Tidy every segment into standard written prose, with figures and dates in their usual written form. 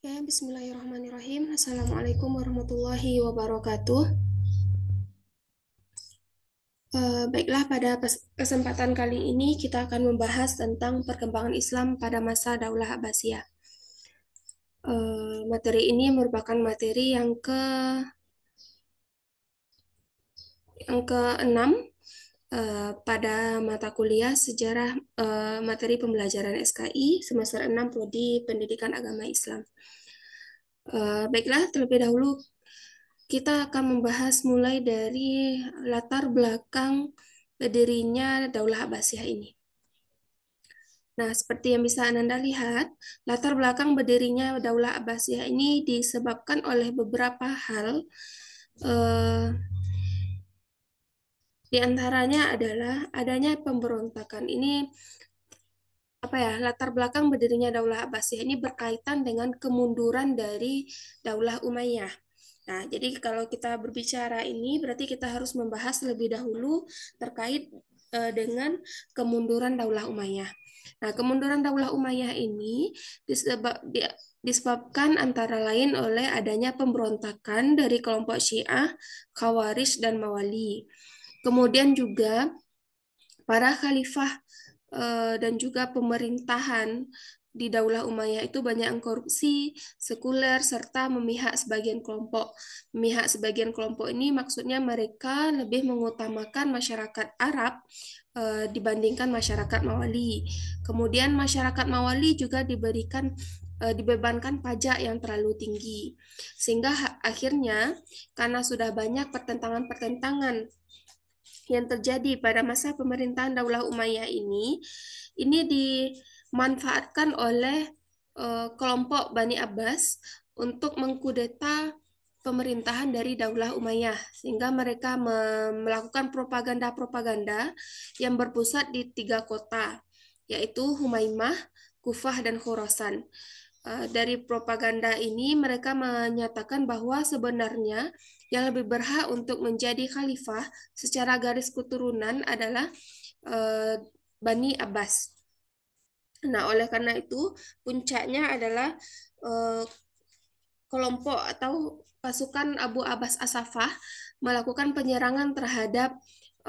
Oke, bismillahirrahmanirrahim. Assalamualaikum warahmatullahi wabarakatuh. Baiklah, pada kesempatan kali ini kita akan membahas tentang perkembangan Islam pada masa Daulah Abbasiyah. Materi ini merupakan materi yang keenam pada mata kuliah sejarah materi pembelajaran SKI semester 6 Prodi Pendidikan Agama Islam. Baiklah, terlebih dahulu kita akan membahas mulai dari latar belakang berdirinya Daulah Abbasiyah ini. Nah, seperti yang bisa Ananda lihat, latar belakang berdirinya Daulah Abbasiyah ini disebabkan oleh beberapa hal. Di antaranya adalah adanya pemberontakan. Ini latar belakang berdirinya Daulah Abbasiyah ini berkaitan dengan kemunduran dari Daulah Umayyah. Nah, jadi kalau kita berbicara ini berarti kita harus membahas lebih dahulu terkait dengan kemunduran Daulah Umayyah. Nah, kemunduran Daulah Umayyah ini disebabkan antara lain oleh adanya pemberontakan dari kelompok Syiah, Khawarij, dan Mawali. Kemudian juga para khalifah dan juga pemerintahan di Daulah Umayyah itu banyak yang korupsi, sekuler, serta memihak sebagian kelompok. Memihak sebagian kelompok ini maksudnya mereka lebih mengutamakan masyarakat Arab dibandingkan masyarakat Mawali. Kemudian masyarakat Mawali juga dibebankan pajak yang terlalu tinggi. Sehingga akhirnya karena sudah banyak pertentangan-pertentangan yang terjadi pada masa pemerintahan Daulah Umayyah ini dimanfaatkan oleh kelompok Bani Abbas untuk mengkudeta pemerintahan dari Daulah Umayyah, sehingga mereka melakukan propaganda-propaganda yang berpusat di 3 kota, yaitu Humaimah, Kufah, dan Khorasan. Dari propaganda ini mereka menyatakan bahwa sebenarnya yang lebih berhak untuk menjadi khalifah secara garis keturunan adalah Bani Abbas. Nah, oleh karena itu puncaknya adalah eh, kelompok atau pasukan Abu Abbas As-Saffah melakukan penyerangan terhadap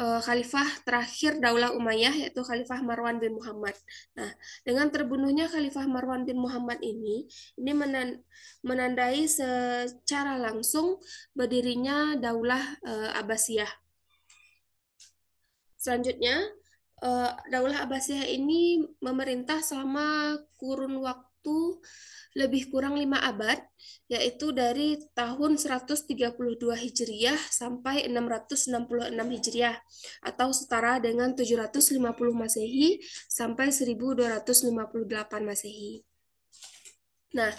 khalifah terakhir Daulah Umayyah, yaitu Khalifah Marwan bin Muhammad. Nah, dengan terbunuhnya Khalifah Marwan bin Muhammad ini menandai secara langsung berdirinya Daulah Abbasiyah. Selanjutnya, Daulah Abbasiyah ini memerintah selama kurun waktu lebih kurang 5 abad, yaitu dari tahun 132 Hijriah sampai 666 Hijriah, atau setara dengan 750 Masehi sampai 1258 Masehi. Nah,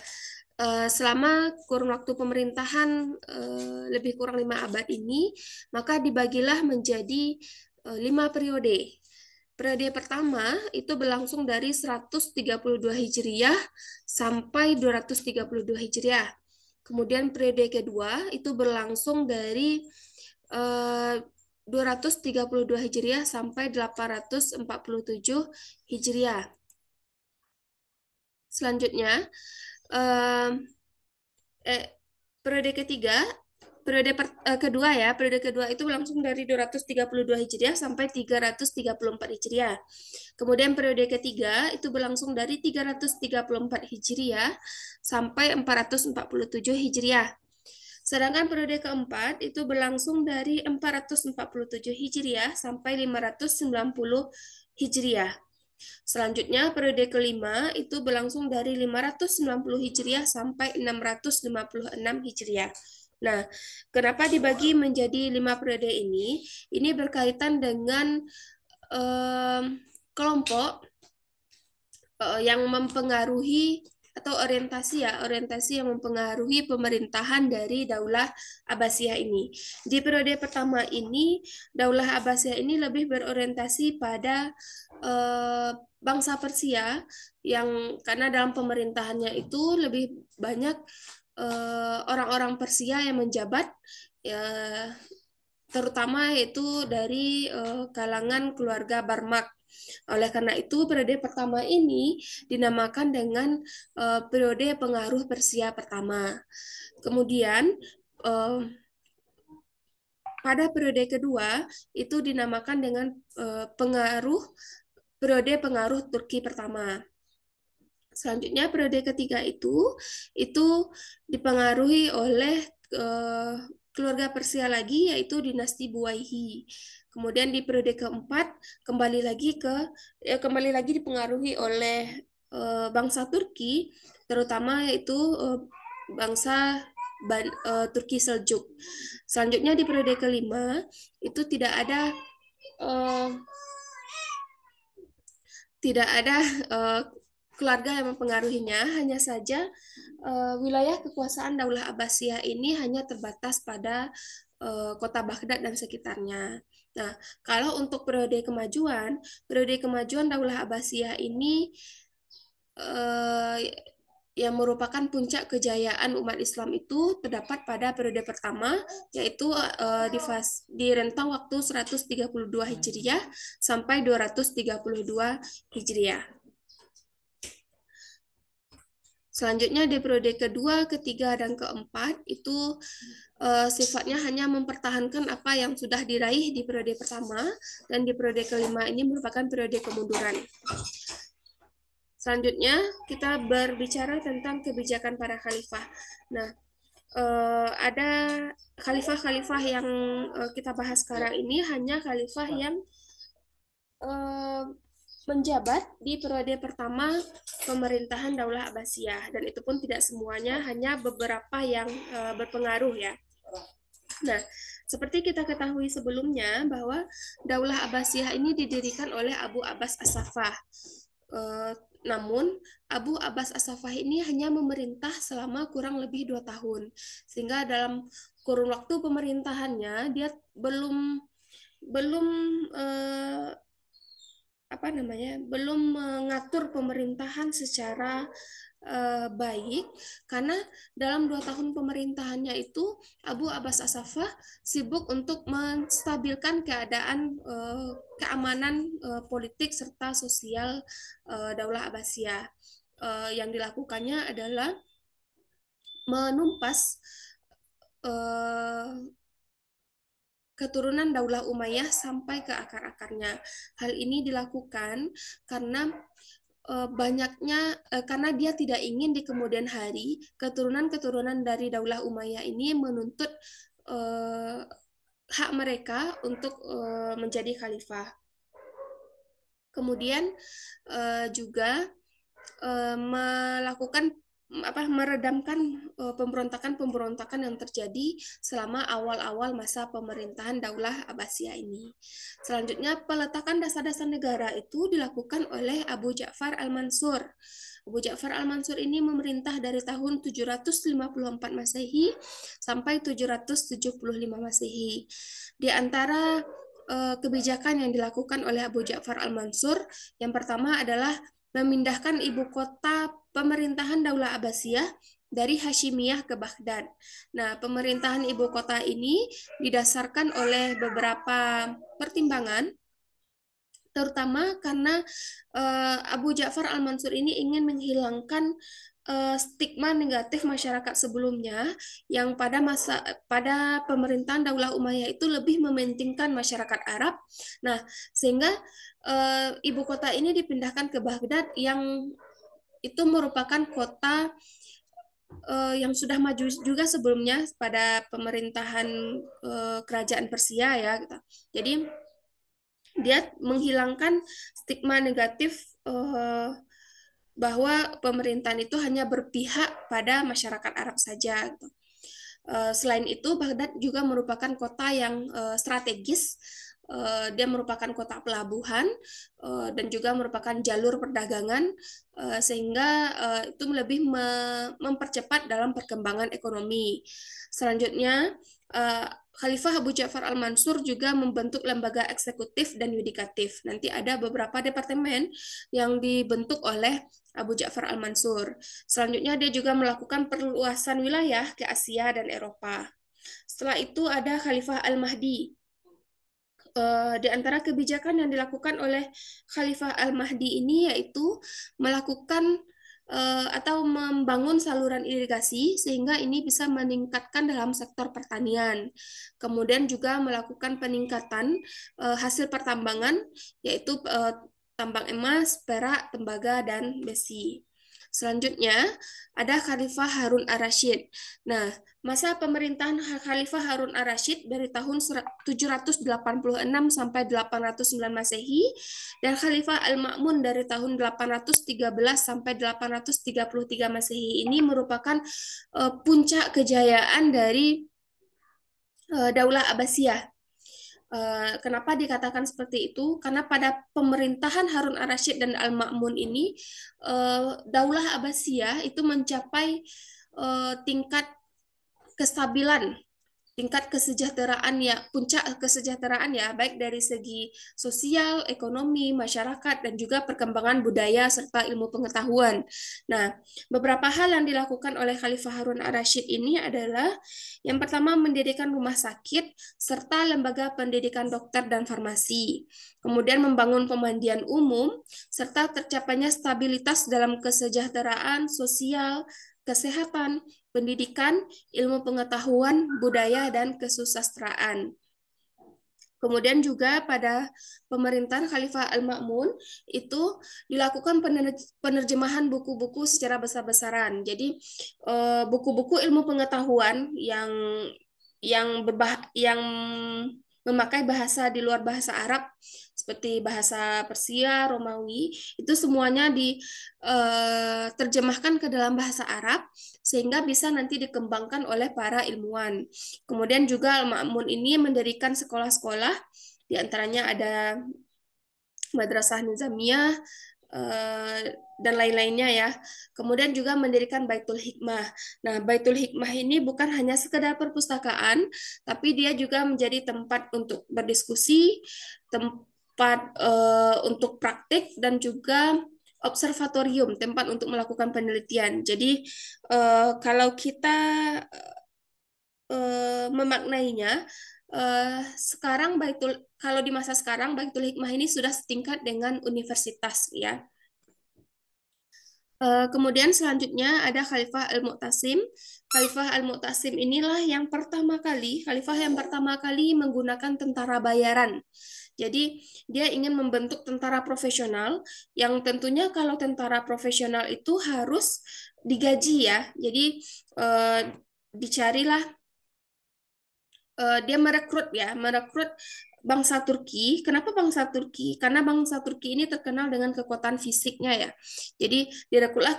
selama kurun waktu pemerintahan lebih kurang 5 abad ini, maka dibagilah menjadi 5 periode. Periode pertama itu berlangsung dari 132 Hijriah sampai 232 Hijriah. Kemudian periode kedua itu berlangsung dari 232 Hijriah sampai 847 Hijriah. Selanjutnya, periode ketiga, kedua ya, periode kedua itu berlangsung dari 232 Hijriah sampai 334 Hijriah. Kemudian periode ketiga itu berlangsung dari 334 Hijriah sampai 447 Hijriah. Sedangkan periode keempat itu berlangsung dari 447 Hijriah sampai 590 Hijriah. Selanjutnya, periode kelima itu berlangsung dari 590 Hijriah sampai 656 Hijriah. Nah, kenapa dibagi menjadi 5 periode ini? Ini berkaitan dengan kelompok yang mempengaruhi atau orientasi yang mempengaruhi pemerintahan dari Daulah Abbasiyah ini. Di periode pertama ini, Daulah Abbasiyah ini lebih berorientasi pada bangsa Persia, yang karena dalam pemerintahannya itu lebih banyak orang-orang Persia yang menjabat, ya, terutama itu dari kalangan keluarga Barmak. Oleh karena itu, periode pertama ini dinamakan dengan periode pengaruh Persia pertama. Kemudian eh, pada periode kedua itu dinamakan dengan periode pengaruh Turki pertama. Selanjutnya periode ketiga itu dipengaruhi oleh eh, keluarga Persia lagi, yaitu dinasti Buwaihi. Kemudian di periode keempat kembali lagi dipengaruhi oleh bangsa Turki, terutama yaitu bangsa Turki Seljuk. Selanjutnya di periode kelima itu eh, tidak ada eh, keluarga yang mempengaruhinya, hanya saja wilayah kekuasaan Daulah Abbasiyah ini hanya terbatas pada kota Baghdad dan sekitarnya. Nah, kalau untuk periode kemajuan Daulah Abbasiyah ini eh, yang merupakan puncak kejayaan umat Islam itu terdapat pada periode pertama, yaitu di rentang waktu 132 Hijriah sampai 232 Hijriah. Selanjutnya di periode kedua, ketiga, dan keempat itu sifatnya hanya mempertahankan apa yang sudah diraih di periode pertama, dan di periode kelima ini merupakan periode kemunduran. Selanjutnya kita berbicara tentang kebijakan para khalifah. Nah, ada khalifah-khalifah yang kita bahas sekarang ini hanya khalifah yang eh, menjabat di periode pertama pemerintahan Daulah Abbasiyah, dan itu pun tidak semuanya, hanya beberapa yang berpengaruh ya. Nah, seperti kita ketahui sebelumnya bahwa Daulah Abbasiyah ini didirikan oleh Abu Abbas As-Saffah. Namun Abu Abbas As-Saffah ini hanya memerintah selama kurang lebih 2 tahun, sehingga dalam kurun waktu pemerintahannya dia belum belum eh, belum mengatur pemerintahan secara baik, karena dalam 2 tahun pemerintahannya itu Abu Abbas As-Saffah sibuk untuk menstabilkan keadaan keamanan politik serta sosial Daulah Abbasiyah. Yang dilakukannya adalah menumpas keturunan Daulah Umayyah sampai ke akar-akarnya. Hal ini dilakukan karena karena dia tidak ingin di kemudian hari keturunan-keturunan dari Daulah Umayyah ini menuntut hak mereka untuk menjadi khalifah. Kemudian juga melakukan meredamkan pemberontakan-pemberontakan yang terjadi selama awal-awal masa pemerintahan Daulah Abbasiyah ini. Selanjutnya, peletakan dasar-dasar negara itu dilakukan oleh Abu Ja'far Al-Mansur. Abu Ja'far Al-Mansur ini memerintah dari tahun 754 Masehi sampai 775 Masehi. Di antara kebijakan yang dilakukan oleh Abu Ja'far Al-Mansur, yang pertama adalah memindahkan ibu kota pemerintahan Daulah Abbasiyah dari Hashimiyah ke Baghdad. Nah, pemerintahan ibu kota ini didasarkan oleh beberapa pertimbangan, terutama karena Abu Ja'far Al-Mansur ini ingin menghilangkan stigma negatif masyarakat sebelumnya yang pada pemerintahan Daulah Umayyah itu lebih mementingkan masyarakat Arab. Nah, sehingga ibu kota ini dipindahkan ke Baghdad yang itu merupakan kota yang sudah maju juga sebelumnya pada pemerintahan kerajaan Persia ya gitu. Jadi dia menghilangkan stigma negatif bahwa pemerintahan itu hanya berpihak pada masyarakat Arab saja gitu. Selain itu, Baghdad juga merupakan kota yang strategis. Dia merupakan kota pelabuhan dan juga merupakan jalur perdagangan, sehingga itu lebih mempercepat dalam perkembangan ekonomi. Selanjutnya, Khalifah Abu Ja'far Al-Mansur juga membentuk lembaga eksekutif dan yudikatif. Nanti ada beberapa departemen yang dibentuk oleh Abu Ja'far Al-Mansur. Selanjutnya dia juga melakukan perluasan wilayah ke Asia dan Eropa. Setelah itu ada Khalifah Al-Mahdi. Di antara kebijakan yang dilakukan oleh Khalifah Al-Mahdi ini yaitu melakukan atau membangun saluran irigasi sehingga ini bisa meningkatkan dalam sektor pertanian. Kemudian juga melakukan peningkatan hasil pertambangan yaitu tambang emas, perak, tembaga, dan besi. Selanjutnya ada Khalifah Harun Ar-Rasyid. Nah, masa pemerintahan Khalifah Harun Ar-Rasyid dari tahun 786 sampai 809 Masehi dan Khalifah Al-Ma'mun dari tahun 813 sampai 833 Masehi ini merupakan puncak kejayaan dari Daulah Abbasiyah. Kenapa dikatakan seperti itu? Karena pada pemerintahan Harun Ar-Rasyid dan Al-Ma'mun ini, Daulah Abbasiyah itu mencapai tingkat kestabilan, tingkat kesejahteraan ya, puncak kesejahteraan ya, baik dari segi sosial, ekonomi, masyarakat, dan juga perkembangan budaya serta ilmu pengetahuan. Nah, beberapa hal yang dilakukan oleh Khalifah Harun Ar-Rasyid ini adalah yang pertama mendirikan rumah sakit serta lembaga pendidikan dokter dan farmasi. Kemudian membangun pemandian umum serta tercapainya stabilitas dalam kesejahteraan sosial, kesehatan, pendidikan, ilmu pengetahuan, budaya, dan kesusastraan. Kemudian juga pada pemerintahan Khalifah Al-Ma'mun itu dilakukan penerjemahan buku-buku secara besar-besaran. Jadi buku-buku ilmu pengetahuan yang memakai bahasa di luar bahasa Arab seperti bahasa Persia, Romawi, itu semuanya diterjemahkan ke dalam bahasa Arab sehingga bisa nanti dikembangkan oleh para ilmuwan. Kemudian juga Al-Ma'mun ini mendirikan sekolah-sekolah, di antaranya ada Madrasah Nizamiyah, dan lain-lainnya ya. Kemudian juga mendirikan Baitul Hikmah. Nah, Baitul Hikmah ini bukan hanya sekedar perpustakaan, tapi dia juga menjadi tempat untuk berdiskusi, tempat untuk praktik, dan juga observatorium, tempat untuk melakukan penelitian. Jadi, kalau kita memaknainya, sekarang kalau di masa sekarang Baitul Hikmah ini sudah setingkat dengan universitas ya. Kemudian selanjutnya ada Khalifah Al-Mu'tasim. Khalifah Al-Mu'tasim inilah Khalifah yang pertama kali menggunakan tentara bayaran. Jadi dia ingin membentuk tentara profesional yang tentunya kalau tentara profesional itu harus digaji ya. Jadi dicarilah dia merekrut bangsa Turki. Kenapa bangsa Turki? Karena bangsa Turki ini terkenal dengan kekuatan fisiknya ya. Jadi direkrutlah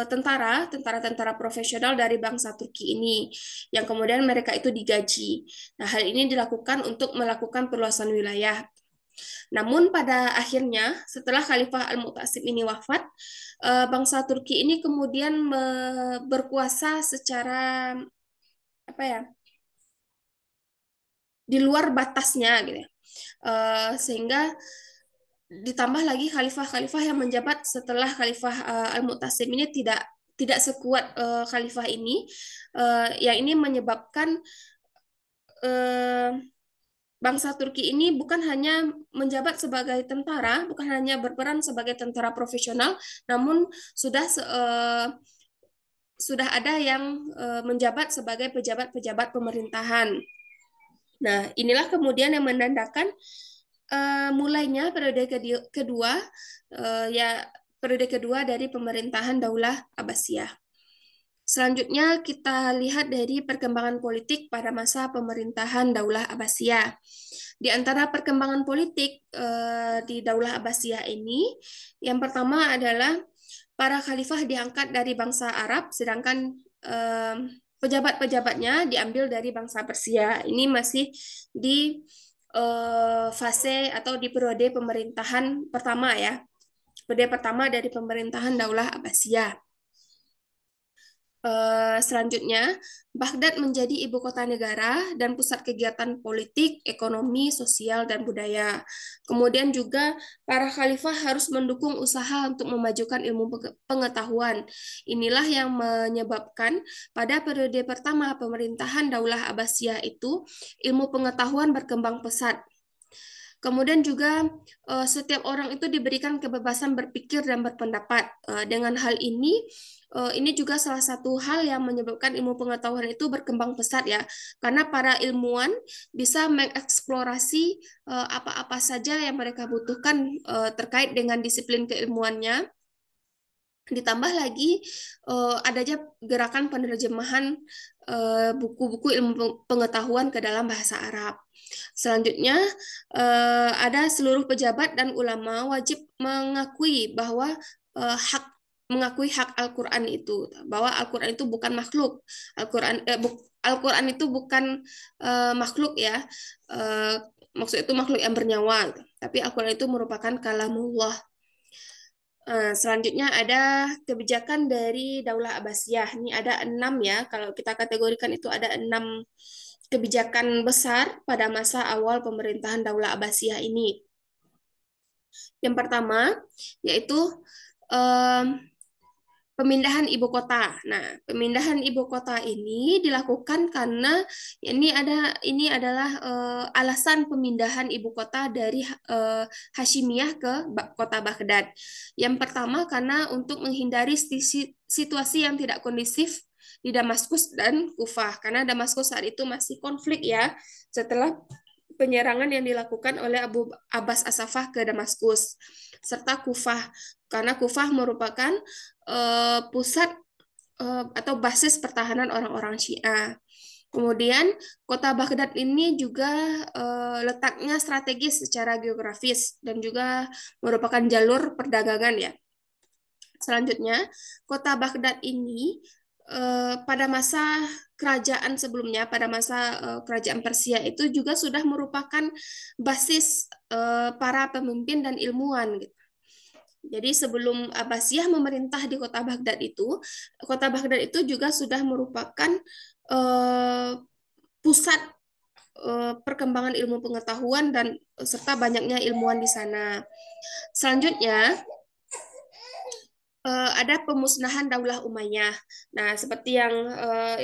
tentara-tentara profesional dari bangsa Turki ini, yang kemudian mereka itu digaji. Nah, hal ini dilakukan untuk melakukan perluasan wilayah. Namun pada akhirnya, setelah Khalifah Al-Mu'tasim ini wafat, bangsa Turki ini kemudian berkuasa secara apa ya? Di luar batasnya gitu ya. Sehingga ditambah lagi khalifah-khalifah yang menjabat setelah Khalifah Al-Mu'tasim ini tidak sekuat khalifah ini, yang ini menyebabkan uh, bangsa Turki ini bukan hanya menjabat sebagai tentara, bukan hanya berperan sebagai tentara profesional, namun sudah ada yang menjabat sebagai pejabat-pejabat pemerintahan. Nah, inilah kemudian yang menandakan mulainya kedua ya periode kedua dari pemerintahan Daulah Abbasiyah. Selanjutnya kita lihat dari perkembangan politik pada masa pemerintahan Daulah Abbasiyah. Di antara perkembangan politik di Daulah Abbasiyah ini, yang pertama adalah para khalifah diangkat dari bangsa Arab, sedangkan pejabat-pejabatnya diambil dari bangsa Persia. Ini masih di fase atau di periode pemerintahan pertama ya, periode pertama dari pemerintahan Daulah Abbasiyah. Selanjutnya, Baghdad menjadi ibu kota negara dan pusat kegiatan politik, ekonomi, sosial, dan budaya. Kemudian juga para khalifah harus mendukung usaha untuk memajukan ilmu pengetahuan. Inilah yang menyebabkan pada periode pertama pemerintahan Daulah Abbasiyah itu ilmu pengetahuan berkembang pesat. Kemudian juga setiap orang itu diberikan kebebasan berpikir dan berpendapat. Dengan hal ini juga salah satu hal yang menyebabkan ilmu pengetahuan itu berkembang pesat ya, karena para ilmuwan bisa mengeksplorasi apa-apa saja yang mereka butuhkan terkait dengan disiplin keilmuannya. Ditambah lagi adanya gerakan penerjemahan buku-buku ilmu pengetahuan ke dalam bahasa Arab. Selanjutnya, ada seluruh pejabat dan ulama wajib mengakui hak Al-Quran itu, bahwa Al-Quran itu bukan makhluk. Al-Quran itu bukan makhluk ya. Eh, Maksud itu makhluk yang bernyawa, tapi Al-Quran itu merupakan kalamullah. Selanjutnya ada kebijakan dari Daulah Abbasiyah. Ini ada 6 ya. Kalau kita kategorikan itu ada 6 kebijakan besar pada masa awal pemerintahan Daulah Abbasiyah ini. Yang pertama yaitu em, pemindahan ibu kota. Nah, pemindahan ibu kota ini dilakukan karena ini adalah alasan pemindahan ibu kota dari Hashimiyah ke kota Baghdad. Yang pertama karena untuk menghindari situasi yang tidak kondusif di Damaskus dan Kufah, karena Damaskus saat itu masih konflik ya setelah penyerangan yang dilakukan oleh Abu Abbas Asafah ke Damaskus serta Kufah, karena Kufah merupakan pusat atau basis pertahanan orang-orang Syiah. Kemudian kota Baghdad ini juga letaknya strategis secara geografis dan juga merupakan jalur perdagangan ya. Selanjutnya, kota Baghdad ini pada masa kerajaan sebelumnya, pada masa kerajaan Persia itu juga sudah merupakan basis para pemimpin dan ilmuwan gitu. Jadi sebelum Abbasiyah memerintah di kota Baghdad itu juga sudah merupakan eh, pusat perkembangan ilmu pengetahuan dan serta banyaknya ilmuwan di sana. Selanjutnya, ada pemusnahan Daulah Umayyah. Nah, seperti yang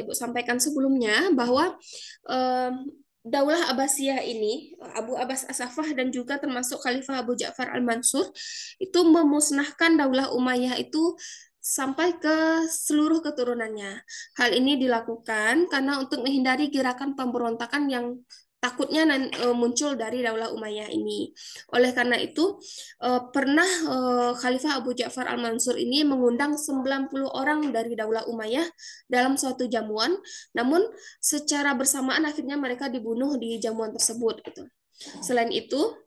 Ibu sampaikan sebelumnya bahwa eh, Daulah Abbasiyah ini, Abu Abbas Asafah dan juga termasuk Khalifah Abu Ja'far Al-Mansur itu memusnahkan Daulah Umayyah itu sampai ke seluruh keturunannya. Hal ini dilakukan karena untuk menghindari gerakan pemberontakan yang takutnya muncul dari Daulah Umayyah ini. Oleh karena itu, pernah Khalifah Abu Ja'far Al-Mansur ini mengundang 90 orang dari Daulah Umayyah dalam suatu jamuan, namun secara bersamaan akhirnya mereka dibunuh di jamuan tersebut gitu. Selain itu,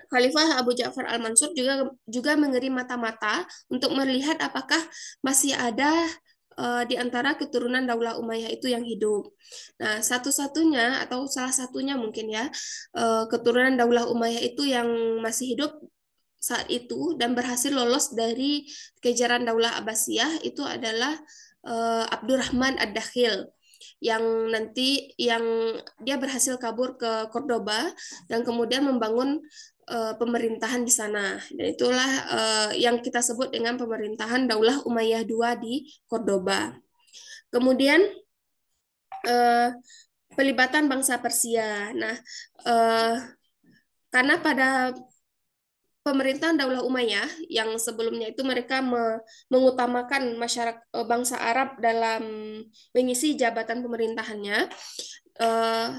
Khalifah Abu Ja'far Al-Mansur juga juga mengirim mata-mata untuk melihat apakah masih ada di antara keturunan Daulah Umayyah itu yang hidup. Nah, satu-satunya atau salah satunya mungkin ya keturunan Daulah Umayyah itu yang masih hidup saat itu dan berhasil lolos dari kejaran Daulah Abbasiyah itu adalah Abdurrahman Ad-Dakhil yang dia berhasil kabur ke Cordoba dan kemudian membangun pemerintahan di sana. Dan itulah yang kita sebut dengan pemerintahan Daulah Umayyah II di Cordoba. Kemudian eh, pelibatan bangsa Persia. Nah, eh, karena pada pemerintahan Daulah Umayyah yang sebelumnya itu mereka mengutamakan masyarakat bangsa Arab dalam mengisi jabatan pemerintahannya. Eh,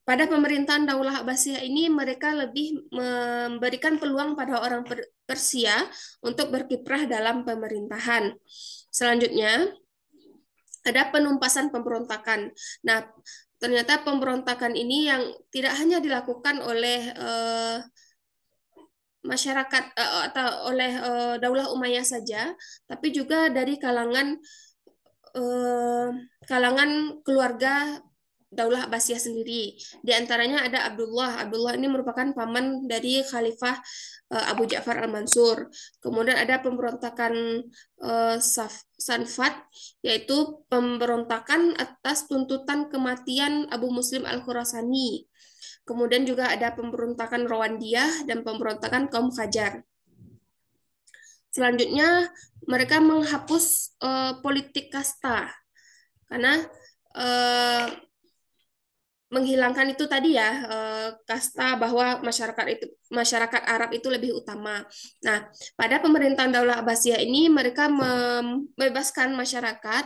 Pada pemerintahan Daulah Abbasiyah ini mereka lebih memberikan peluang pada orang Persia untuk berkiprah dalam pemerintahan. Selanjutnya ada penumpasan pemberontakan. Nah, ternyata pemberontakan ini yang tidak hanya dilakukan oleh masyarakat atau oleh Daulah Umayyah saja, tapi juga dari kalangan kalangan keluarga Daulah Abbasiyah sendiri. Di antaranya ada Abdullah. Abdullah ini merupakan paman dari Khalifah Abu Ja'far Al-Mansur. Kemudian ada pemberontakan Sanfat, yaitu pemberontakan atas tuntutan kematian Abu Muslim Al-Khurasani. Kemudian juga ada pemberontakan Rawandiyah dan pemberontakan kaum Qajar. Selanjutnya, mereka menghapus politik kasta karena eh, menghilangkan itu tadi ya, kasta bahwa masyarakat Arab itu lebih utama. Nah, pada pemerintahan Daulah Abbasiyah ini mereka membebaskan masyarakat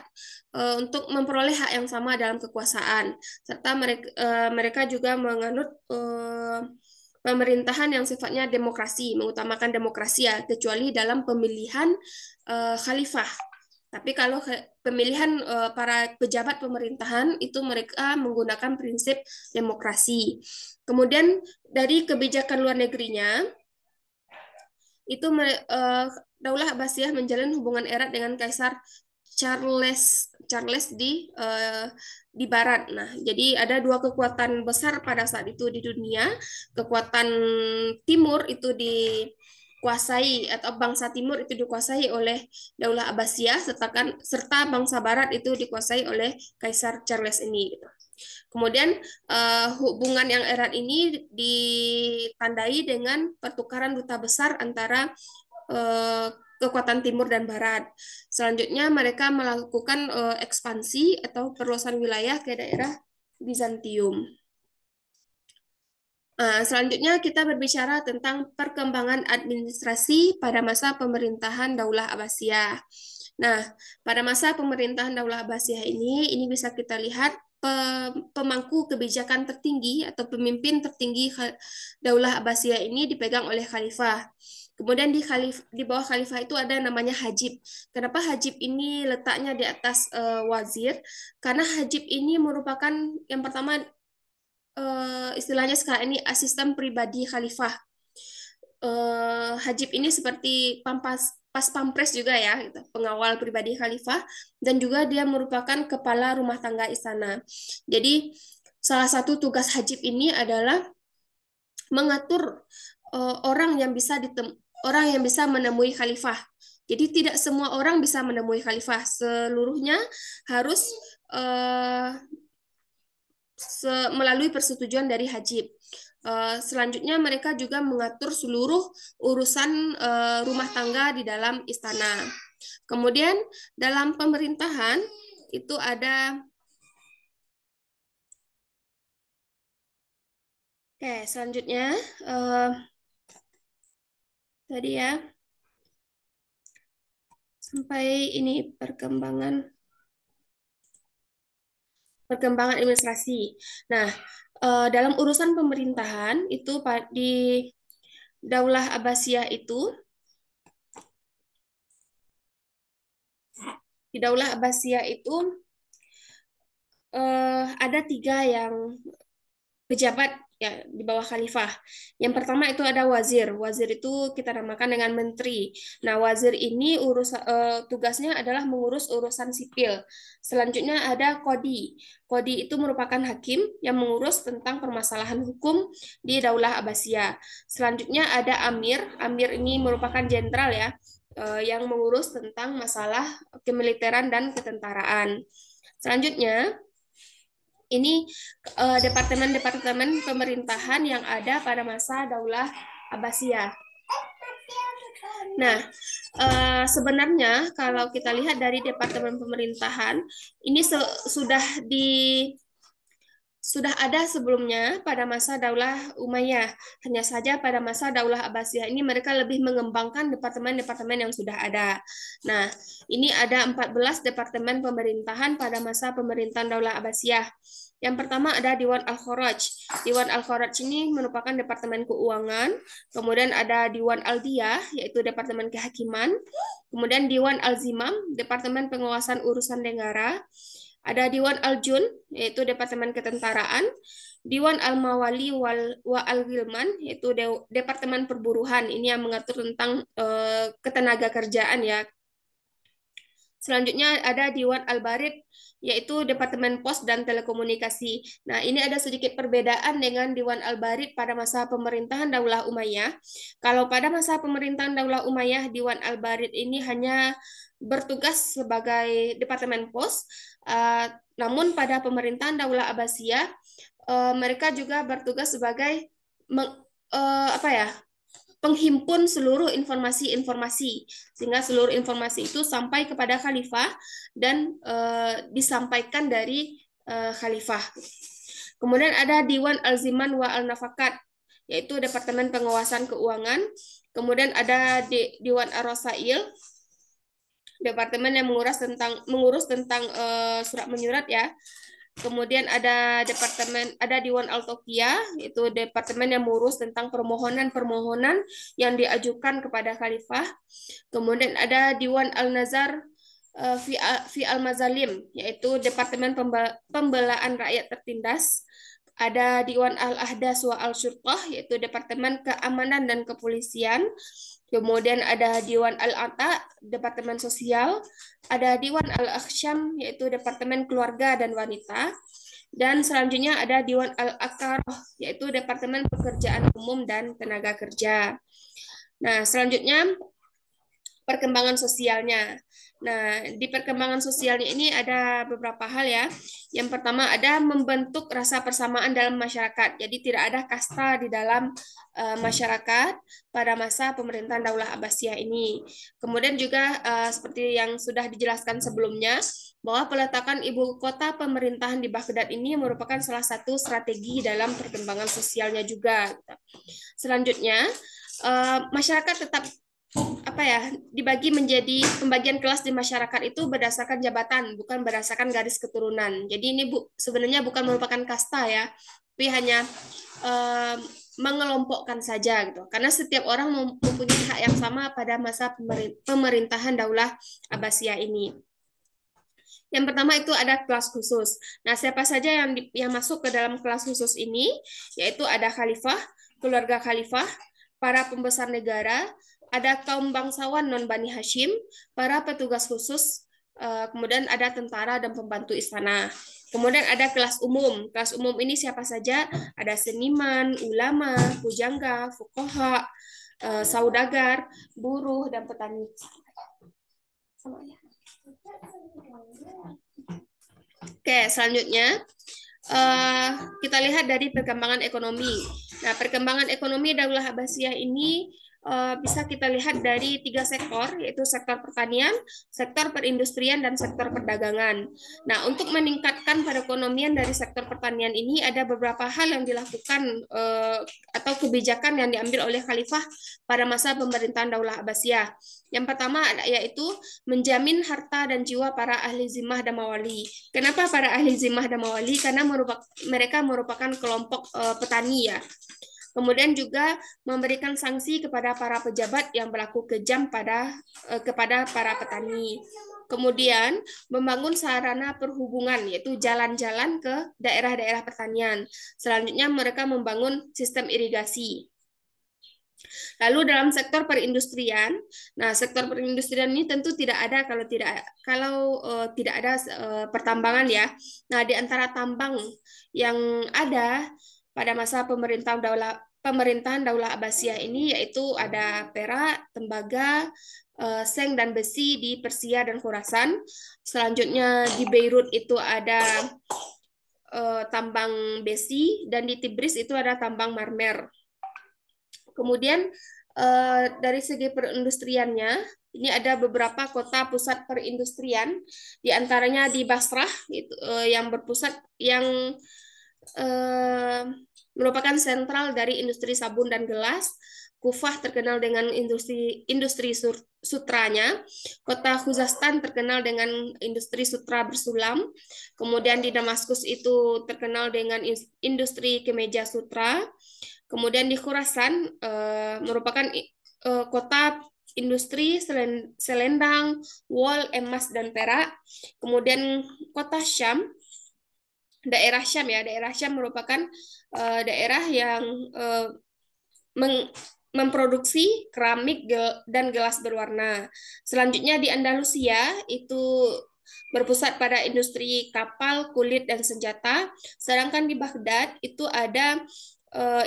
untuk memperoleh hak yang sama dalam kekuasaan, serta mereka juga menganut pemerintahan yang sifatnya demokrasi, mengutamakan demokrasi ya, kecuali dalam pemilihan khalifah. Tapi kalau pemilihan para pejabat pemerintahan itu mereka menggunakan prinsip demokrasi. Kemudian dari kebijakan luar negerinya itu Daulah Abbasiyah menjalin hubungan erat dengan Kaisar Charles Charles di barat. Nah, jadi ada dua kekuatan besar pada saat itu di dunia. Kekuatan timur itu dikuasai atau bangsa timur itu dikuasai oleh Daulah Abbasiyah serta bangsa barat itu dikuasai oleh Kaisar Charles ini gitu. Kemudian hubungan yang erat ini ditandai dengan pertukaran duta besar antara eh, kekuatan timur dan barat. Selanjutnya mereka melakukan ekspansi atau perluasan wilayah ke daerah Bizantium. Selanjutnya kita berbicara tentang perkembangan administrasi pada masa pemerintahan Daulah Abbasiyah. Nah, pada masa pemerintahan Daulah Abbasiyah ini bisa kita lihat pemangku kebijakan tertinggi atau pemimpin tertinggi Daulah Abbasiyah ini dipegang oleh khalifah. Kemudian di bawah khalifah itu ada namanya hajib. Kenapa hajib ini letaknya di atas wazir? Karena hajib ini merupakan yang pertama istilahnya sekarang ini asisten pribadi khalifah. Hajib ini seperti pas pampres juga ya, gitu, pengawal pribadi khalifah, dan juga dia merupakan kepala rumah tangga istana. Jadi salah satu tugas hajib ini adalah mengatur orang yang bisa menemui khalifah. Jadi tidak semua orang bisa menemui khalifah, seluruhnya harus uh, melalui persetujuan dari hajib. Selanjutnya mereka juga mengatur seluruh urusan rumah tangga di dalam istana. Kemudian dalam pemerintahan itu ada selanjutnya tadi ya sampai ini perkembangan administrasi. Nah, dalam urusan pemerintahan itu di Daulah Abbasiyah itu ada tiga yang pejabat ya di bawah khalifah. Yang pertama itu ada wazir. Wazir itu kita namakan dengan menteri. Nah, wazir ini tugasnya adalah mengurus urusan sipil. Selanjutnya ada kodi. Kodi itu merupakan hakim yang mengurus tentang permasalahan hukum di Daulah Abbasiyah. Selanjutnya ada amir. Amir ini merupakan jenderal ya, yang mengurus tentang masalah kemiliteran dan ketentaraan. Selanjutnya ini departemen-departemen pemerintahan yang ada pada masa Daulah Abbasiyah. Nah, sebenarnya kalau kita lihat dari departemen pemerintahan, ini sudah ada sebelumnya pada masa Daulah Umayyah. Hanya saja pada masa Daulah Abbasiyah ini mereka lebih mengembangkan departemen-departemen yang sudah ada. Nah, ini ada 14 departemen pemerintahan pada masa pemerintahan Daulah Abbasiyah. Yang pertama ada Diwan Al-Kharaj. Diwan Al-Kharaj ini merupakan departemen keuangan. Kemudian ada Diwan Al-Diyah, yaitu departemen kehakiman. Kemudian Diwan Al-Zimam, departemen pengawasan urusan negara. Ada Diwan Al-Jun, yaitu departemen ketentaraan. Diwan Al-Mawali wa Al-Ghilman, yaitu departemen perburuhan. Ini yang mengatur tentang ketenaga kerjaan ya. Selanjutnya ada Diwan Al-Barid, yaitu Departemen Pos dan Telekomunikasi. Nah, ini ada sedikit perbedaan dengan Diwan Al-Barid pada masa pemerintahan Daulah Umayyah. Kalau pada masa pemerintahan Daulah Umayyah, Diwan Al-Barid ini hanya bertugas sebagai Departemen Pos. Namun pada pemerintahan Daulah Abbasiyah, mereka juga bertugas sebagai apa ya, penghimpun seluruh informasi-informasi sehingga seluruh informasi itu sampai kepada khalifah dan disampaikan dari khalifah. Kemudian ada Diwan Al-Ziman wa Al-Nafakat, yaitu Departemen Pengawasan Keuangan. Kemudian ada Diwan Ar-Rasail, departemen yang mengurus tentang surat menyurat ya. Kemudian ada Diwan Al-Tokia, itu departemen yang mengurus tentang permohonan-permohonan yang diajukan kepada khalifah. Kemudian ada Diwan Al-Nazar fi Al-Mazalim, yaitu departemen pembelaan rakyat tertindas. Ada Diwan Al-Ahdas wa Al-Syurqah, yaitu departemen keamanan dan kepolisian. Kemudian ada Diwan Al-Ata, Departemen Sosial. Ada Diwan Al-Akhsyam, yaitu Departemen Keluarga dan Wanita. Dan selanjutnya ada Diwan Al-Akaroh, yaitu Departemen Pekerjaan Umum dan Tenaga Kerja. Nah, selanjutnya perkembangan sosialnya. Nah, di perkembangan sosialnya ini ada beberapa hal ya. Yang pertama ada membentuk rasa persamaan dalam masyarakat. Jadi tidak ada kasta di dalam masyarakat pada masa pemerintahan Daulah Abbasiyah ini. Kemudian juga seperti yang sudah dijelaskan sebelumnya, bahwa peletakan ibu kota pemerintahan di Baghdad ini merupakan salah satu strategi dalam perkembangan sosialnya juga. Selanjutnya, masyarakat tetap dibagi menjadi pembagian kelas di masyarakat itu berdasarkan jabatan, bukan berdasarkan garis keturunan. Jadi ini sebenarnya bukan merupakan kasta ya, tapi hanya mengelompokkan saja gitu. Karena setiap orang mempunyai hak yang sama pada masa pemerintahan Daulah Abbasiyah ini. Yang pertama itu ada kelas khusus. Nah, siapa saja yang masuk ke dalam kelas khusus ini? Yaitu ada khalifah, keluarga khalifah, para pembesar negara, ada kaum bangsawan non-Bani Hashim, para petugas khusus, kemudian ada tentara dan pembantu istana. Kemudian ada kelas umum. Kelas umum ini siapa saja? Ada seniman, ulama, pujangga, fuqaha, saudagar, buruh, dan petani. Oke, selanjutnya kita lihat dari perkembangan ekonomi. Nah, perkembangan ekonomi Daulah Abbasiyah ini bisa kita lihat dari 3 sektor, yaitu sektor pertanian, sektor perindustrian, dan sektor perdagangan. Nah, untuk meningkatkan perekonomian dari sektor pertanian ini ada beberapa hal yang dilakukan atau kebijakan yang diambil oleh khalifah pada masa pemerintahan Daulah Abbasiyah. Yang pertama yaitu menjamin harta dan jiwa para ahli zimmah dan mawali. Kenapa para ahli zimmah dan mawali? Karena mereka merupakan kelompok petani ya. Kemudian juga memberikan sanksi kepada para pejabat yang berlaku kejam kepada para petani. Kemudian membangun sarana perhubungan, yaitu jalan-jalan ke daerah-daerah pertanian. Selanjutnya mereka membangun sistem irigasi. Lalu dalam sektor perindustrian, nah sektor perindustrian ini tentu tidak ada kalau tidak ada pertambangan ya. Nah, di antara tambang yang ada pada masa pemerintahan Daulah Abbasiyah ini yaitu ada perak, tembaga, seng dan besi di Persia dan Khurasan. Selanjutnya di Beirut itu ada tambang besi dan di Tibris itu ada tambang marmer. Kemudian dari segi perindustriannya, ini ada beberapa kota pusat perindustrian, di antaranya di Basrah yang merupakan sentral dari industri sabun dan gelas. Kufah terkenal dengan industri sutranya. Kota Khuzestan terkenal dengan industri sutra bersulam. Kemudian di Damaskus itu terkenal dengan industri kemeja sutra. Kemudian di Khurasan merupakan kota industri selendang, wol, emas, dan perak. Kemudian kota Syam, daerah Syam merupakan daerah yang memproduksi keramik dan gelas berwarna. Selanjutnya di Andalusia itu berpusat pada industri kapal, kulit, dan senjata. Sedangkan di Baghdad itu ada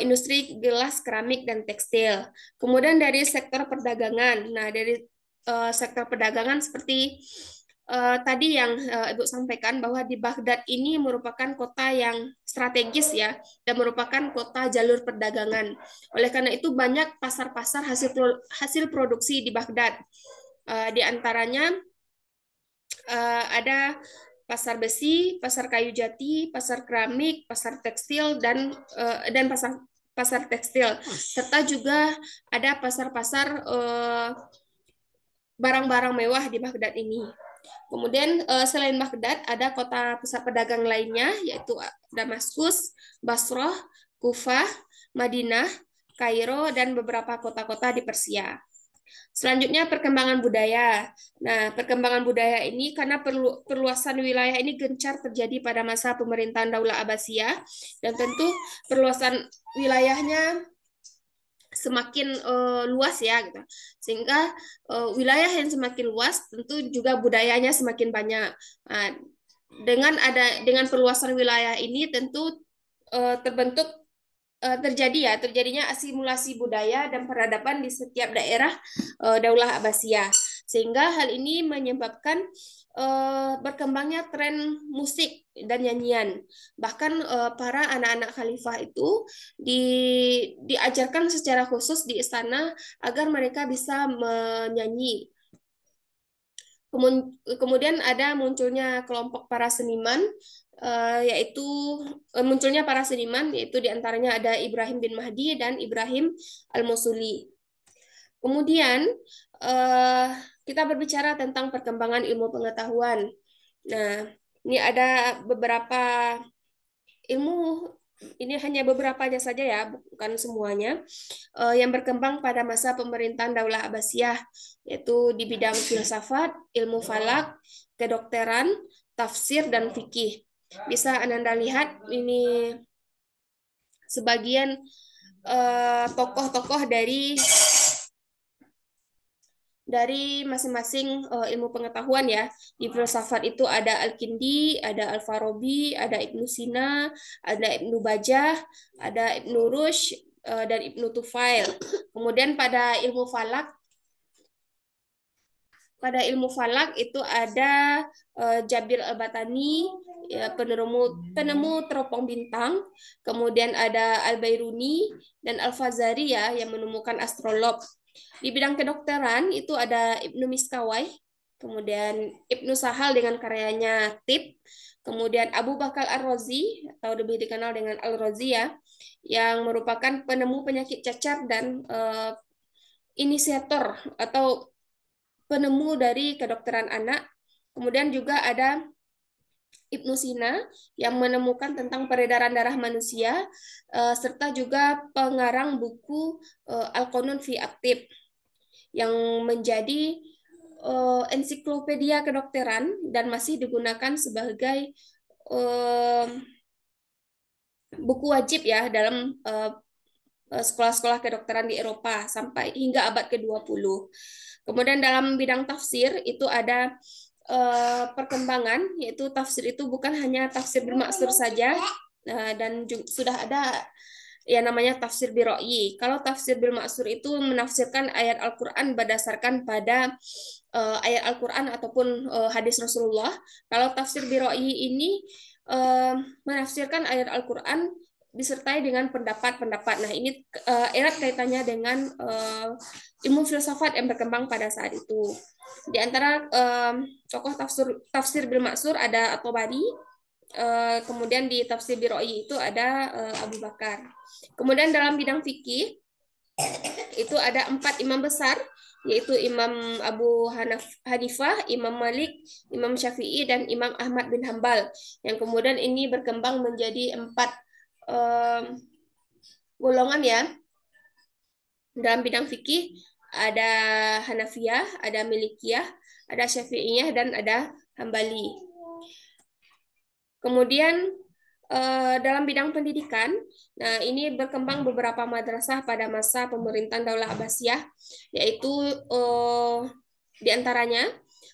industri gelas, keramik, dan tekstil. Kemudian dari sektor perdagangan. Nah, dari sektor perdagangan seperti tadi yang Ibu sampaikan bahwa di Baghdad ini merupakan kota yang strategis ya dan merupakan kota jalur perdagangan. Oleh karena itu banyak pasar-pasar hasil produksi di Baghdad. Di antaranya ada pasar besi, pasar kayu jati, pasar keramik, pasar tekstil dan pasar pasar tekstil serta juga ada pasar-pasar barang-barang mewah di Baghdad ini. Kemudian selain Baghdad ada kota pusat pedagang lainnya yaitu Damaskus, Basrah, Kufah, Madinah, Kairo dan beberapa kota-kota di Persia. Selanjutnya perkembangan budaya. Nah, perkembangan budaya ini karena perluasan wilayah ini gencar terjadi pada masa pemerintahan Daulah Abbasiyah dan tentu perluasan wilayahnya semakin luas ya gitu. Sehingga wilayah yang semakin luas tentu juga budayanya semakin banyak. Nah, dengan perluasan wilayah ini tentu terbentuk terjadinya asimilasi budaya dan peradaban di setiap daerah Daulah Abbasiyah. Sehingga hal ini menyebabkan berkembangnya tren musik dan nyanyian. Bahkan para anak-anak khalifah itu diajarkan secara khusus di istana agar mereka bisa menyanyi. Kemudian ada munculnya kelompok para seniman, yaitu munculnya para seniman, yaitu diantaranya ada Ibrahim bin Mahdi dan Ibrahim Al-Musuli. Kemudian eh, kita berbicara tentang perkembangan ilmu pengetahuan. Nah, ini ada beberapa ilmu, ini hanya beberapanya saja ya, bukan semuanya, yang berkembang pada masa pemerintahan Daulah Abbasiyah, yaitu di bidang filsafat, ilmu falak, kedokteran, tafsir, dan fikih. Bisa Anda lihat ini sebagian tokoh-tokoh dari masing-masing ilmu pengetahuan ya. Di filsafat itu ada Al-Kindi, ada Al-Farabi, ada Ibnu Sina, ada Ibnu Bajah, ada Ibnu Rushd, dan Ibnu Tufail. Kemudian pada ilmu falak itu ada Jabir Al-Batani, ya, penemu teropong bintang, kemudian ada Al-Bairuni dan Al-Fazari ya yang menemukan astrolog. Di bidang kedokteran itu ada Ibnu Miskawai, kemudian Ibnu Sahal dengan karyanya Tib, kemudian Abu Bakar Ar-Razi atau lebih dikenal dengan Al-Razi ya, yang merupakan penemu penyakit cacar dan inisiator atau penemu dari kedokteran anak. Kemudian juga ada Ibnu Sina yang menemukan tentang peredaran darah manusia, serta juga pengarang buku Al-Qanun fi Aktib yang menjadi ensiklopedia kedokteran dan masih digunakan sebagai buku wajib ya dalam sekolah-sekolah kedokteran di Eropa sampai hingga abad ke-20. Kemudian dalam bidang tafsir itu ada perkembangan, yaitu tafsir itu bukan hanya tafsir bermaksud saja, dan sudah ada yang namanya tafsir biroi. Kalau tafsir bermaksud itu menafsirkan ayat Al-Quran berdasarkan pada ayat Al-Quran ataupun hadis Rasulullah. Kalau tafsir biroi ini menafsirkan ayat Al-Quran disertai dengan pendapat-pendapat. Nah, ini erat kaitannya dengan ilmu filsafat yang berkembang pada saat itu. Di antara tokoh tafsir bil maksur ada At-Tabari, kemudian di tafsir biroi itu ada Abu Bakar. Kemudian dalam bidang fikih itu ada 4 imam besar, yaitu Imam Abu Hanifah, Imam Malik, Imam Syafi'i, dan Imam Ahmad bin Hambal. Yang kemudian ini berkembang menjadi 4 golongan ya. Dalam bidang fikih ada Hanafiyah, ada Malikiyah, ada Syafi'iyah, dan ada Hambali. Kemudian dalam bidang pendidikan, nah ini berkembang beberapa madrasah pada masa pemerintahan Daulah Abbasiyah, yaitu di antaranya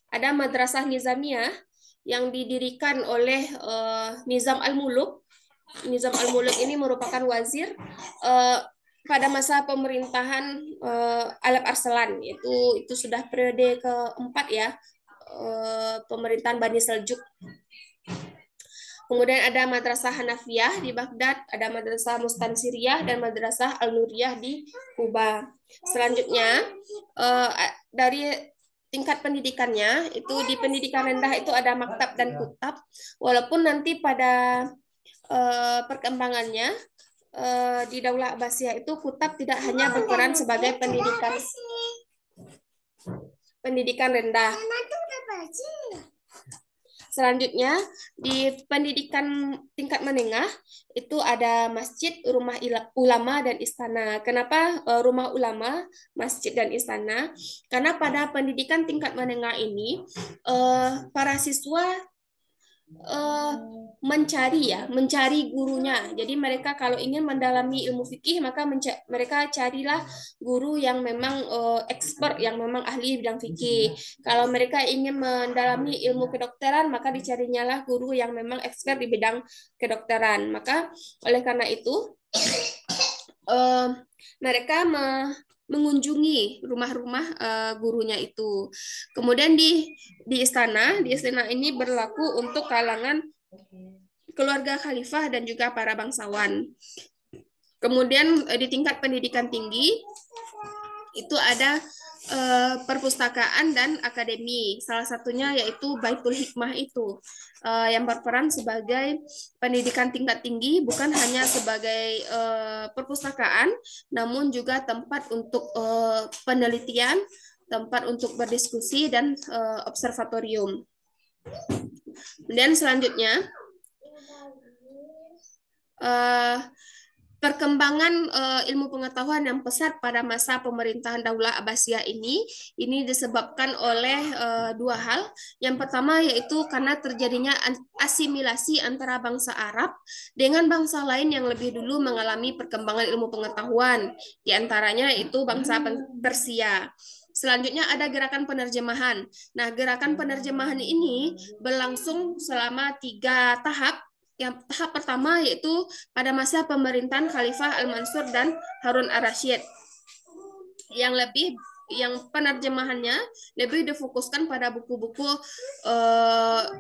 ada Madrasah Nizamiyah yang didirikan oleh Nizam Al-Muluk. Nizam Al-Muluk ini merupakan wazir eh, pada masa pemerintahan Alap Arslan, itu sudah periode keempat ya, pemerintahan Bani Seljuk. Kemudian ada Madrasah Hanafiyah di Baghdad, ada Madrasah Mustansiriyah dan Madrasah Al-Nuriyah di Kuba. Selanjutnya eh, dari tingkat pendidikannya itu di pendidikan rendah itu ada maktab dan kutab. Walaupun nanti pada perkembangannya di Daulah Abbasiyah itu kutab tidak hanya berperan sebagai pendidikan rendah. Selanjutnya, di pendidikan tingkat menengah itu ada masjid, rumah ulama, dan istana. Kenapa rumah ulama, masjid, dan istana? Karena pada pendidikan tingkat menengah ini, para siswa eh, mencari gurunya. Jadi mereka kalau ingin mendalami ilmu fikih maka mereka carilah guru yang memang expert, yang memang ahli bidang fikih. Kalau mereka ingin mendalami ilmu kedokteran maka dicarinya lah guru yang memang expert di bidang kedokteran. Maka oleh karena itu eh, mereka mengunjungi rumah-rumah gurunya itu. Kemudian di istana ini berlaku untuk kalangan keluarga khalifah dan juga para bangsawan. Kemudian di tingkat pendidikan tinggi itu ada perpustakaan dan akademi. Salah satunya yaitu Baitul Hikmah itu yang berperan sebagai pendidikan tingkat tinggi, bukan hanya sebagai perpustakaan, namun juga tempat untuk penelitian, tempat untuk berdiskusi dan observatorium. Dan selanjutnya uh, perkembangan ilmu pengetahuan yang pesat pada masa pemerintahan Daulah Abbasiyah ini disebabkan oleh dua hal. Yang pertama yaitu karena terjadinya asimilasi antara bangsa Arab dengan bangsa lain yang lebih dulu mengalami perkembangan ilmu pengetahuan. Di antaranya itu bangsa Persia. Selanjutnya ada gerakan penerjemahan. Nah, gerakan penerjemahan ini berlangsung selama 3 tahap. Yang tahap pertama yaitu pada masa pemerintahan Khalifah Al-Mansur dan Harun Ar-Rasyid, yang penerjemahannya lebih difokuskan pada buku-buku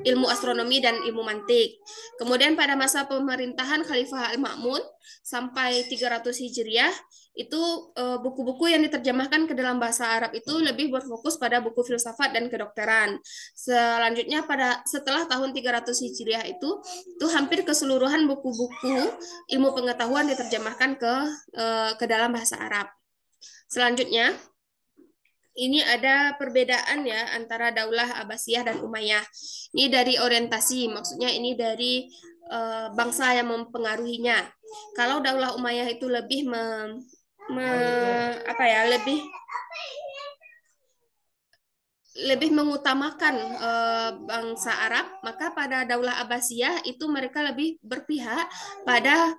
ilmu astronomi dan ilmu mantik. Kemudian pada masa pemerintahan Khalifah Al-Ma'mun sampai 300 Hijriah itu buku-buku yang diterjemahkan ke dalam bahasa Arab itu lebih berfokus pada buku filsafat dan kedokteran. Selanjutnya setelah tahun 300 Hijriah itu hampir keseluruhan buku-buku ilmu pengetahuan diterjemahkan ke dalam bahasa Arab. Selanjutnya ini ada perbedaan ya antara Daulah Abbasiyah dan Umayyah. Ini dari orientasi, maksudnya ini dari bangsa yang mempengaruhinya. Kalau Daulah Umayyah itu lebih lebih mengutamakan bangsa Arab, maka pada Daulah Abbasiyah itu mereka lebih berpihak pada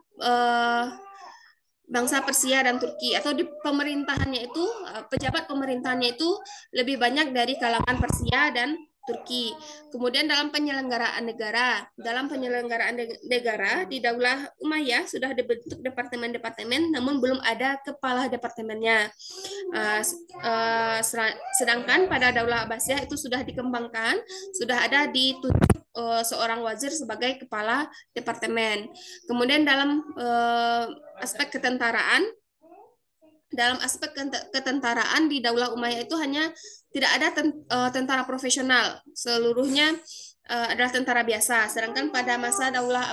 bangsa Persia dan Turki, atau di pemerintahannya itu pejabat pemerintahannya itu lebih banyak dari kalangan Persia dan Turki. Kemudian dalam penyelenggaraan negara di Daulah Umayyah sudah dibentuk departemen-departemen, namun belum ada kepala departemennya. Sedangkan pada Daulah Abbasiyah itu sudah dikembangkan, sudah ada ditunjuk seorang wazir sebagai kepala departemen. Kemudian aspek ketentaraan, dalam aspek ketentaraan di Daulah Umayyah itu hanya tidak ada tentara profesional, seluruhnya adalah tentara biasa. Sedangkan pada masa Daulah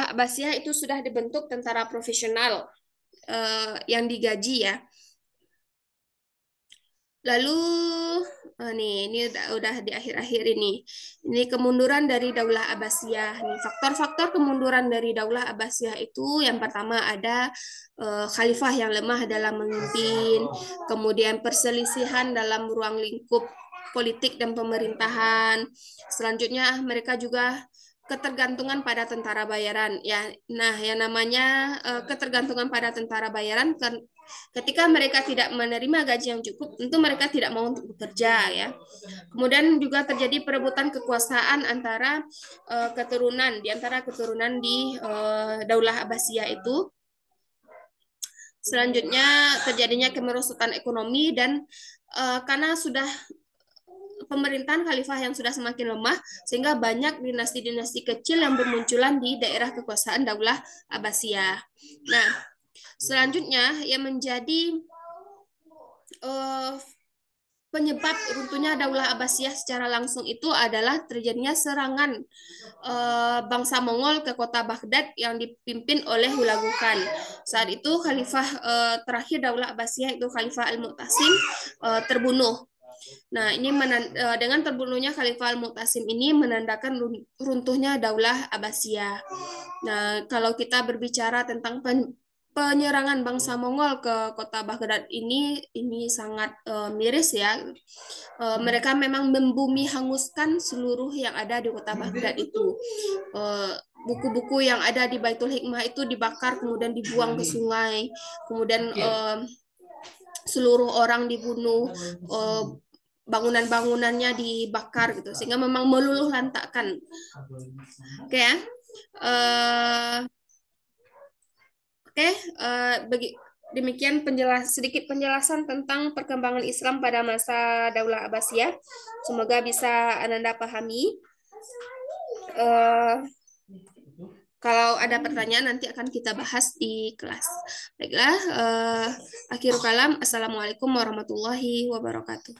Abbasiyah itu sudah dibentuk tentara profesional yang digaji ya. Lalu ini udah di akhir-akhir ini. Ini kemunduran dari Daulah Abbasiyah. Nih, faktor-faktor kemunduran dari Daulah Abbasiyah itu yang pertama ada khalifah yang lemah dalam memimpin, kemudian perselisihan dalam ruang lingkup politik dan pemerintahan. Selanjutnya mereka juga ketergantungan pada tentara bayaran ya. Nah, yang namanya ketergantungan pada tentara bayaran ketika mereka tidak menerima gaji yang cukup, tentu mereka tidak mau untuk bekerja ya. Kemudian juga terjadi perebutan kekuasaan antara keturunan di antara keturunan di Daulah Abbasiyah itu. Selanjutnya terjadinya kemerosotan ekonomi dan karena sudah pemerintahan khalifah yang sudah semakin lemah sehingga banyak dinasti-dinasti kecil yang bermunculan di daerah kekuasaan Daulah Abbasiyah. Nah, selanjutnya yang menjadi eh, penyebab runtuhnya Daulah Abbasiyah secara langsung itu adalah terjadinya serangan bangsa Mongol ke kota Baghdad yang dipimpin oleh Hulagu Khan. Saat itu khalifah terakhir Daulah Abbasiyah itu Khalifah Al-Mu'tasim terbunuh. Nah, ini dengan terbunuhnya Khalifah Al-Mu'tasim ini menandakan runtuhnya Daulah Abbasiyah. Nah, kalau kita berbicara tentang penyerangan bangsa Mongol ke kota Baghdad ini sangat miris ya. Mereka memang membumi hanguskan seluruh yang ada di kota Baghdad itu. Buku-buku yang ada di Baitul Hikmah itu dibakar kemudian dibuang ke sungai. Kemudian seluruh orang dibunuh. Bangunan-bangunannya dibakar gitu sehingga memang meluluh lantakkan. Oke ya. Uh, Oke, demikian sedikit penjelasan tentang perkembangan Islam pada masa Daulah Abbasiyah. Semoga bisa Ananda pahami. Eh, Kalau ada pertanyaan nanti akan kita bahas di kelas. Baiklah, akhirul kalam. Assalamualaikum warahmatullahi wabarakatuh.